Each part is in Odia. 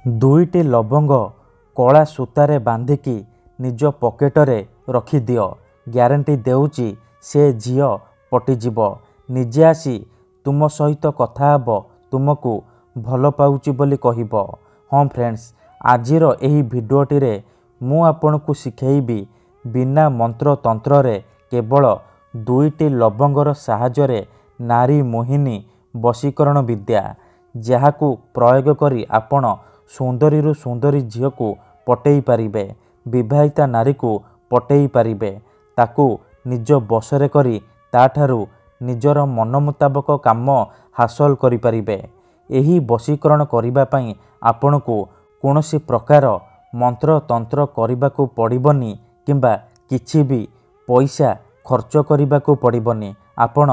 ଦୁଇଟି ଲବଙ୍ଗ କଳା ସୂତାରେ ବାନ୍ଧିକି ନିଜ ପକେଟରେ ରଖିଦିଅ। ଗ୍ୟାରେଣ୍ଟି ଦେଉଛି ସେ ଝିଅ ପଟିଯିବ। ନିଜେ ଆସି ତୁମ ସହିତ କଥା ହେବ, ତୁମକୁ ଭଲ ପାଉଛି ବୋଲି କହିବ। ହଁ ଫ୍ରେଣ୍ଡସ୍, ଆଜିର ଏହି ଭିଡ଼ିଓଟିରେ ମୁଁ ଆପଣଙ୍କୁ ଶିଖେଇବି ବିନା ମନ୍ତ୍ର ତନ୍ତ୍ରରେ କେବଳ ଦୁଇଟି ଲବଙ୍ଗର ସାହାଯ୍ୟରେ ନାରୀ ମୋହିନୀ ବଶୀକରଣ ବିଦ୍ୟା, ଯାହାକୁ ପ୍ରୟୋଗ କରି ଆପଣ ସୁନ୍ଦରୀରୁ ସୁନ୍ଦରୀ ଝିଅକୁ ପଟେଇ ପାରିବେ, ବିବାହିତା ନାରୀକୁ ପଟେଇ ପାରିବେ, ତାକୁ ନିଜ ବଶରେ କରି ତାଠାରୁ ନିଜର ମନ ମୁତାବକ କାମ ହାସଲ କରିପାରିବେ। ଏହି ବଶୀକରଣ କରିବା ପାଇଁ ଆପଣଙ୍କୁ କୌଣସି ପ୍ରକାର ମନ୍ତ୍ର ତନ୍ତ୍ର କରିବାକୁ ପଡ଼ିବନି କିମ୍ବା କିଛି ବି ପଇସା ଖର୍ଚ୍ଚ କରିବାକୁ ପଡ଼ିବନି। ଆପଣ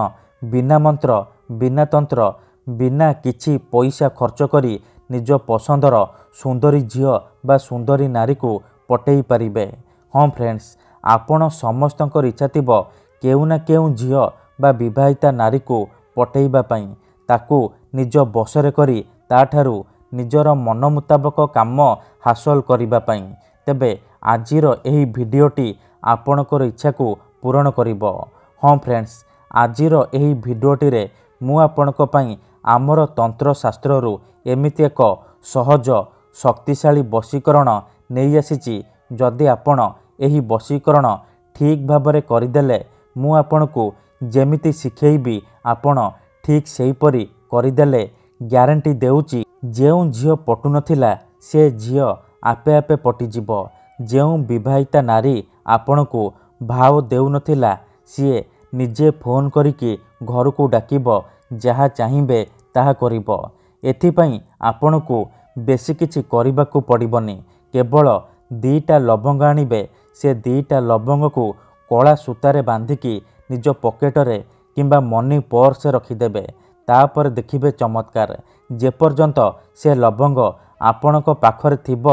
ବିନା ମନ୍ତ୍ର, ବିନା ତନ୍ତ୍ର, ବିନା କିଛି ପଇସା ଖର୍ଚ୍ଚ କରି ନିଜ ପସନ୍ଦର ସୁନ୍ଦରୀ ଝିଅ ବା ସୁନ୍ଦରୀ ନାରୀକୁ ପଟେଇ ପାରିବେ। ହଁ ଫ୍ରେଣ୍ଡସ୍, ଆପଣ ସମସ୍ତଙ୍କର ଇଚ୍ଛା ଥିବ କେଉଁ ନା କେଉଁ ଝିଅ ବା ବିବାହିତା ନାରୀକୁ ପଟେଇବା ପାଇଁ, ତାକୁ ନିଜ ବଶରେ କରି ତାଠାରୁ ନିଜର ମନ ମୁତାବକ କାମ ହାସଲ କରିବା ପାଇଁ। ତେବେ ଆଜିର ଏହି ଭିଡ଼ିଓଟି ଆପଣଙ୍କର ଇଚ୍ଛାକୁ ପୂରଣ କରିବ। ହଁ ଫ୍ରେଣ୍ଡସ୍, ଆଜିର ଏହି ଭିଡ଼ିଓଟିରେ ମୁଁ ଆପଣଙ୍କ ପାଇଁ ଆମର ତନ୍ତ୍ରଶାସ୍ତ୍ରରୁ ଏମିତି ଏକ ସହଜ ଶକ୍ତିଶାଳୀ ବଶୀକରଣ ନେଇ ଆସିଛି। ଯଦି ଆପଣ ଏହି ବଶୀକରଣ ଠିକ୍ ଭାବରେ କରିଦେଲେ, ମୁଁ ଆପଣଙ୍କୁ ଯେମିତି ଶିଖେଇବି ଆପଣ ଠିକ୍ ସେହିପରି କରିଦେଲେ ଗ୍ୟାରେଣ୍ଟି ଦେଉଛି ଯେଉଁ ଝିଅ ପଟୁନଥିଲା ସେ ଝିଅ ଆପେ ଆପେ ପଟିଯିବ। ଯେଉଁ ବିବାହିତା ନାରୀ ଆପଣଙ୍କୁ ଭାव ଦେଉନଥିଲା ସିଏ ନିଜେ ଫୋନ୍ କରିକି ଘରକୁ ଡାକିବ, ଯାହା ଚାହିଁବେ ତାହା କରିବ। ଏଥିପାଇଁ ଆପଣଙ୍କୁ ବେଶୀ କିଛି କରିବାକୁ ପଡ଼ିବନି। କେବଳ ଦୁଇଟା ଲବଙ୍ଗ ଆଣିବେ, ସେ ଦୁଇଟା ଲବଙ୍ଗକୁ କଳା ସୂତାରେ ବାନ୍ଧିକି ନିଜ ପକେଟରେ କିମ୍ବା ମନି ପର୍ସରେ ରଖିଦେବେ। ତାପରେ ଦେଖିବେ ଚମତ୍କାର। ଯେପର୍ଯ୍ୟନ୍ତ ସେ ଲବଙ୍ଗ ଆପଣଙ୍କ ପାଖରେ ଥିବ,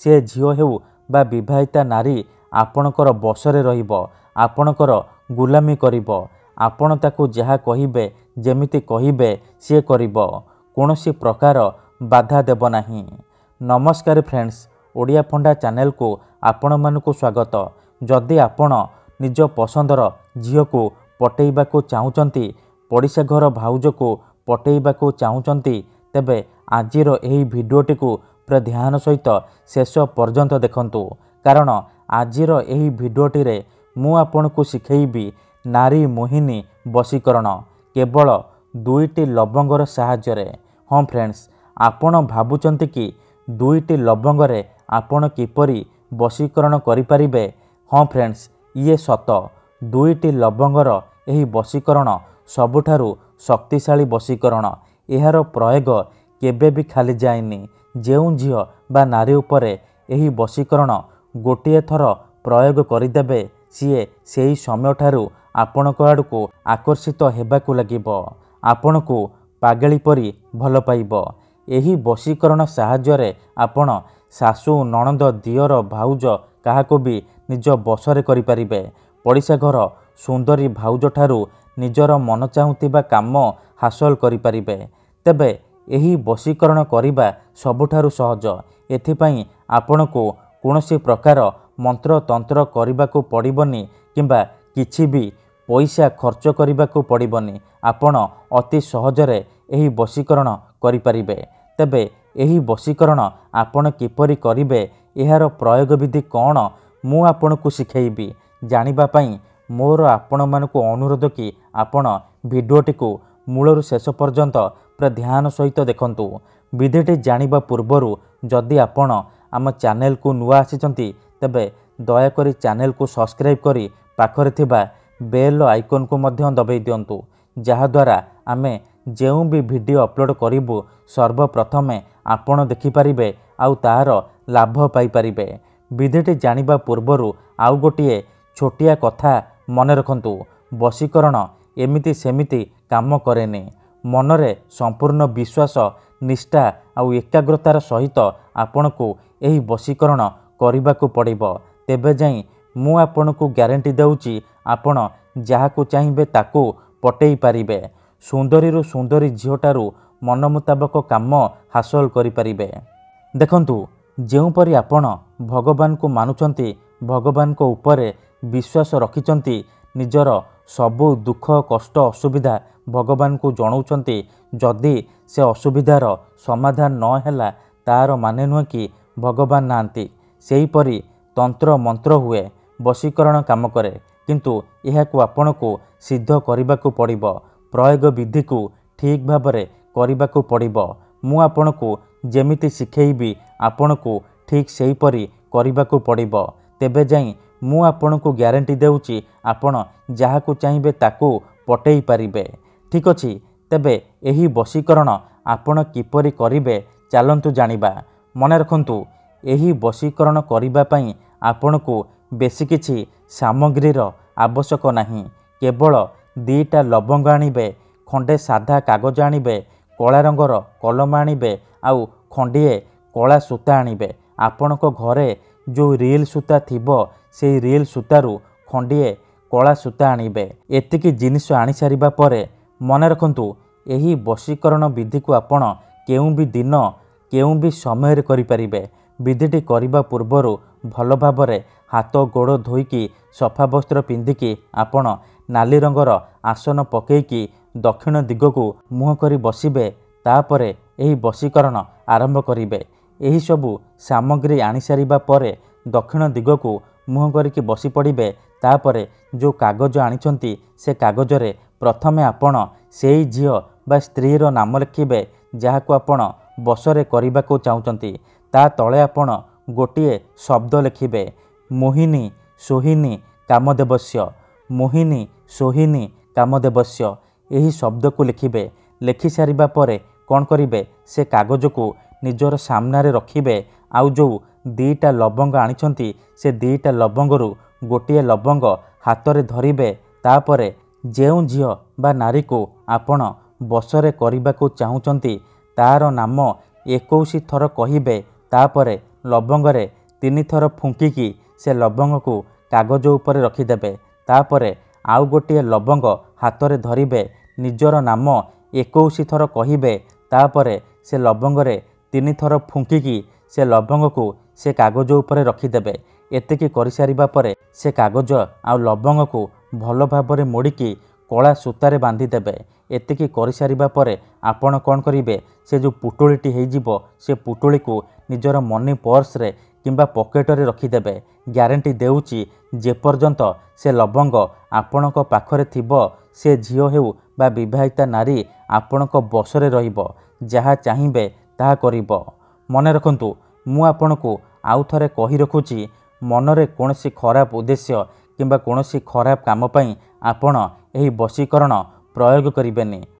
ସେ ଝିଅ ହେଉ ବା ବିବାହିତା ନାରୀ ଆପଣଙ୍କର ବଶରେ ରହିବ, ଆପଣଙ୍କର ଗୁଲାମୀ କରିବ। ଆପଣ ତାକୁ ଯାହା କହିବେ, ଯେମିତି କହିବେ ସିଏ କରିବ। କୌଣସି ପ୍ରକାର ବାଧା ଦେବ ନାହିଁ। ନମସ୍କାର ଫ୍ରେଣ୍ଡସ୍, ଓଡ଼ିଆ ଫଣ୍ଡା ଚ୍ୟାନେଲକୁ ଆପଣମାନଙ୍କୁ ସ୍ୱାଗତ। ଯଦି ଆପଣ ନିଜ ପସନ୍ଦର ଝିଅକୁ ପଟେଇବାକୁ ଚାହୁଁଛନ୍ତି, ପଡ଼ିଶା ଘର ଭାଉଜକୁ ପଟେଇବାକୁ ଚାହୁଁଛନ୍ତି, ତେବେ ଆଜିର ଏହି ଭିଡ଼ିଓଟିକୁ ପୁରା ଧ୍ୟାନ ସହିତ ଶେଷ ପର୍ଯ୍ୟନ୍ତ ଦେଖନ୍ତୁ। କାରଣ ଆଜିର ଏହି ଭିଡ଼ିଓଟିରେ ମୁଁ ଆପଣଙ୍କୁ ଶିଖେଇବି ନାରୀ ମୋହିନୀ ବଶୀକରଣ କେବଳ ଦୁଇଟି ଲବଙ୍ଗର ସାହାଯ୍ୟରେ। ହଁ ଫ୍ରେଣ୍ଡସ୍, ଆପଣ ଭାବୁଛନ୍ତି କି ଦୁଇଟି ଲବଙ୍ଗରେ ଆପଣ କିପରି ବଶୀକରଣ କରିପାରିବେ? ହଁ ଫ୍ରେଣ୍ଡସ୍, ଇଏ ସତ। ଦୁଇଟି ଲବଙ୍ଗର ଏହି ବଶୀକରଣ ସବୁଠାରୁ ଶକ୍ତିଶାଳୀ ବଶୀକରଣ। ଏହାର ପ୍ରୟୋଗ କେବେ ବି ଖାଲି ଯାଏନି। ଯେଉଁ ଝିଅ ବା ନାରୀ ଉପରେ ଏହି ବଶୀକରଣ ଗୋଟିଏ ଥର ପ୍ରୟୋଗ କରିଦେବେ, ସିଏ ସେହି ସମୟଠାରୁ ଆପଣଙ୍କ ଆଡ଼କୁ ଆକର୍ଷିତ ହେବାକୁ ଲାଗିବ, ଆପଣଙ୍କୁ ପାଗଳି ପରି ଭଲ ପାଇବ। ଏହି ବଶୀକରଣ ସାହାଯ୍ୟରେ ଆପଣ ଶାଶୁ, ନଣନ୍ଦ, ଦିଅର, ଭାଉଜ କାହାକୁ ବି ନିଜ ବଶରେ କରିପାରିବେ। ପଡ଼ିଶା ଘର ସୁନ୍ଦରୀ ଭାଉଜଠାରୁ ନିଜର ମନ ଚାହୁଁଥିବା କାମ ହାସଲ କରିପାରିବେ। ତେବେ ଏହି ବଶୀକରଣ କରିବା ସବୁଠାରୁ ସହଜ। ଏଥିପାଇଁ ଆପଣଙ୍କୁ କୌଣସି ପ୍ରକାର ମନ୍ତ୍ର ତନ୍ତ୍ର କରିବାକୁ ପଡ଼ିବନି କିମ୍ବା କିଛି ବି ପଇସା ଖର୍ଚ୍ଚ କରିବାକୁ ପଡ଼ିବନି। ଆପଣ ଅତି ସହଜରେ ଏହି ବଶୀକରଣ କରିପାରିବେ। ତେବେ ଏହି ବଶୀକରଣ ଆପଣ କିପରି କରିବେ, ଏହାର ପ୍ରୟୋଗ ବିଧି କ'ଣ, ମୁଁ ଆପଣଙ୍କୁ ଶିଖେଇବି। ଜାଣିବା ପାଇଁ ମୋର ଆପଣମାନଙ୍କୁ ଅନୁରୋଧ କି ଆପଣ ଭିଡ଼ିଓଟିକୁ ମୂଳରୁ ଶେଷ ପର୍ଯ୍ୟନ୍ତ ପୁରା ଧ୍ୟାନ ସହିତ ଦେଖନ୍ତୁ। ବିଧିଟି ଜାଣିବା ପୂର୍ବରୁ ଯଦି ଆପଣ ଆମ ଚ୍ୟାନେଲକୁ ନୂଆ ଆସିଛନ୍ତି, ତେବେ ଦୟାକରି ଚ୍ୟାନେଲକୁ ସବସ୍କ୍ରାଇବ୍ କରି ପାଖରେ ଥିବା ବେଲ୍ ଆଇକନ୍କୁ ମଧ୍ୟ ଦବାଇ ଦିଅନ୍ତୁ, ଯାହାଦ୍ୱାରା ଆମେ ଯେଉଁ ବି ଭିଡ଼ିଓ ଅପଲୋଡ଼ କରିବୁ ସର୍ବପ୍ରଥମେ ଆପଣ ଦେଖିପାରିବେ ଆଉ ତାହାର ଲାଭ ପାଇପାରିବେ। ବିଧିଟି ଜାଣିବା ପୂର୍ବରୁ ଆଉ ଗୋଟିଏ ଛୋଟିଆ କଥା ମନେ ରଖନ୍ତୁ, ବଶୀକରଣ ଏମିତି ସେମିତି କାମ କରେନି। ମନରେ ସମ୍ପୂର୍ଣ୍ଣ ବିଶ୍ୱାସ, ନିଷ୍ଠା ଆଉ ଏକାଗ୍ରତାର ସହିତ ଆପଣଙ୍କୁ ଏହି ବଶୀକରଣ କରିବାକୁ ପଡ଼ିବ। ତେବେ ଯାଇ ମୁଁ ଆପଣଙ୍କୁ ଗ୍ୟାରେଣ୍ଟି ଦେଉଛି ଆପଣ ଯାହାକୁ ଚାହିଁବେ ତାକୁ ପଟେଇ ପାରିବେ, ସୁନ୍ଦରୀରୁ ସୁନ୍ଦରୀ ଝିଅଠାରୁ ମନ ମୁତାବକ କାମ ହାସଲ କରିପାରିବେ। देखंतु ଯେଉଁପରି ଆପଣ ଭଗବାନଙ୍କୁ ମାନୁଛନ୍ତି, ଭଗବାନଙ୍କ ଉପରେ ବିଶ୍ୱାସ ରଖିଛନ୍ତି, ନିଜର ସବୁ ଦୁଃଖ କଷ୍ଟ ଅସୁବିଧା ଭଗବାନଙ୍କୁ ଜଣାଉଛନ୍ତି, ଯଦି ସେ ଅସୁବିଧାର ସମାଧାନ ନ ହେଲା ତାର ମାନେ ନୁହେଁ କି ଭଗବାନ ନାହାନ୍ତି। ସେହିପରି ତନ୍ତ୍ର ମନ୍ତ୍ର ହୁଏ, ବଶୀକରଣ କାମ କରେ, କିନ୍ତୁ ଏହାକୁ ଆପଣଙ୍କୁ ସିଦ୍ଧ କରିବାକୁ ପଡ଼ିବ, ପ୍ରୟୋଗ ବିଧିକୁ ଠିକ୍ ଭାବରେ କରିବାକୁ ପଡ଼ିବ। ମୁଁ ଆପଣଙ୍କୁ ଯେମିତି ଶିଖେଇବି ଆପଣଙ୍କୁ ଠିକ୍ ସେହିପରି କରିବାକୁ ପଡ଼ିବ। ତେବେ ଯାଇ ମୁଁ ଆପଣଙ୍କୁ ଗ୍ୟାରେଣ୍ଟି ଦେଉଛି ଆପଣ ଯାହାକୁ ଚାହିଁବେ ତାକୁ ପଟେଇ ପାରିବେ। ଠିକ୍ ଅଛି, ତେବେ ଏହି ବଶୀକରଣ ଆପଣ କିପରି କରିବେ ଚାଲନ୍ତୁ ଜାଣିବା। ମନେ ରଖନ୍ତୁ, ଏହି ବଶୀକରଣ କରିବା ପାଇଁ ଆପଣଙ୍କୁ ବେଶୀ କିଛି ସାମଗ୍ରୀର ଆବଶ୍ୟକ ନାହିଁ। କେବଳ 2ଟା ଲବଙ୍ଗ ଆଣିବେ, ଖଣ୍ଡେ ସାଧା କାଗଜ ଆଣିବେ, କଳା ରଙ୍ଗର କଲମ ଆଣିବେ, ଆଉ ଖଣ୍ଡିଏ କଳା ସୂତା ଆଣିବେ। ଆପଣଙ୍କ ଘରେ ଯେଉଁ ରିଲ୍ ସୂତା ଥିବ ସେହି ରିଲ୍ ସୂତାରୁ ଖଣ୍ଡିଏ କଳା ସୂତା ଆଣିବେ। ଏତିକି ଜିନିଷ ଆଣିସାରିବା ପରେ ମନେ ରଖନ୍ତୁ, ଏହି ବଶୀକରଣ ବିଧିକୁ ଆପଣ କେଉଁ ବି ଦିନ କେଉଁ ବି ସମୟରେ କରିପାରିବେ। ବିଧିଟି କରିବା ପୂର୍ବରୁ ଭଲ ଭାବରେ ହାତ ଗୋଡ଼ ଧୋଇକି ସଫା ବସ୍ତ୍ର ପିନ୍ଧିକି ଆପଣ ନାଲି ରଙ୍ଗର ଆସନ ପକେଇକି ଦକ୍ଷିଣ ଦିଗକୁ ମୁହଁ କରି ବସିବେ। ତାପରେ ଏହି ବଶୀକରଣ ଆରମ୍ଭ କରିବେ। ଏହିସବୁ ସାମଗ୍ରୀ ଆଣିସାରିବା ପରେ ଦକ୍ଷିଣ ଦିଗକୁ ମୁହଁ କରିକି ବସି ପଡ଼ିବେ। ତାପରେ ଯେଉଁ କାଗଜ ଆଣିଛନ୍ତି ସେ କାଗଜରେ ପ୍ରଥମେ ଆପଣ ସେଇ ଝିଅ ବା ସ୍ତ୍ରୀର ନାମ ଲେଖିବେ ଯାହାକୁ ଆପଣ ବଶରେ କରିବାକୁ ଚାହୁଁଛନ୍ତି। ତା ତଳେ ଆପଣ ଗୋଟିଏ ଶବ୍ଦ ଲେଖିବେ, ମୋହିନୀ ସୋହିନୀ କାମଦେବସ୍ୟ, ମୋହିନୀ ସୋହିନୀ କାମଦେବସ୍ୟ। ଏହି ଶବ୍ଦକୁ ଲେଖିବେ। ଲେଖିସାରିବା ପରେ କ'ଣ କରିବେ, ସେ କାଗଜକୁ ନିଜର ସାମ୍ନାରେ ରଖିବେ। ଆଉ ଯେଉଁ 2ଟା ଲବଙ୍ଗ ଆଣିଛନ୍ତି ସେ 2ଟା ଲବଙ୍ଗରୁ ଗୋଟିଏ ଲବଙ୍ଗ ହାତରେ ଧରିବେ। ତାପରେ ଯେଉଁ ଝିଅ ବା ନାରୀକୁ ଆପଣ ବଶରେ କରିବାକୁ ଚାହୁଁଛନ୍ତି ତାର ନାମ 21 ଥର କହିବେ। ତାପରେ ଲବଙ୍ଗରେ 3 ଥର ଫୁଙ୍କିକି ସେ ଲବଙ୍ଗକୁ କାଗଜ ଉପରେ ରଖିଦେବେ। ତାପରେ ଆଉ ଗୋଟିଏ ଲବଙ୍ଗ ହାତରେ ଧରିବେ, ନିଜର ନାମ 21 ଥର କହିବେ। ତାପରେ ସେ ଲବଙ୍ଗରେ 3 ଥର ଫୁଙ୍କିକି ସେ ଲବଙ୍ଗକୁ ସେ କାଗଜ ଉପରେ ରଖିଦେବେ। ଏତିକି କରିସାରିବା ପରେ ସେ କାଗଜ ଆଉ ଲବଙ୍ଗକୁ ଭଲ ଭାବରେ ମୋଡ଼ିକି କଳା ସୂତାରେ ବାନ୍ଧିଦେବେ। ଏତିକି କରିସାରିବା ପରେ ଆପଣ କ'ଣ କରିବେ, ସେ ଯେଉଁ ପୁଟୁଳିଟି ହେଇଯିବ ସେ ପୁଟୁଳିକୁ ନିଜର ମନି ପର୍ସରେ କିମ୍ବା ପକେଟରେ ରଖିଦେବେ। ଗ୍ୟାରେଣ୍ଟି ଦେଉଛି ଯେପର୍ଯ୍ୟନ୍ତ ସେ ଲବଙ୍ଗ ଆପଣଙ୍କ ପାଖରେ ଥିବ ସେ ଝିଅ ହେଉ ବା ବିବାହିତା ନାରୀ ଆପଣଙ୍କ ବଶରେ ରହିବ, ଯାହା ଚାହିଁବେ ତାହା କରିବ। ମନେ ରଖନ୍ତୁ, ମୁଁ ଆପଣଙ୍କୁ ଆଉ ଥରେ କହି ରଖୁଛି, ମନରେ କୌଣସି ଖରାପ ଉଦ୍ଦେଶ୍ୟ କିମ୍ବା କୌଣସି ଖରାପ କାମ ପାଇଁ ଆପଣ ଏହି ବଶୀକରଣ ପ୍ରୟୋଗ କରିବେନି।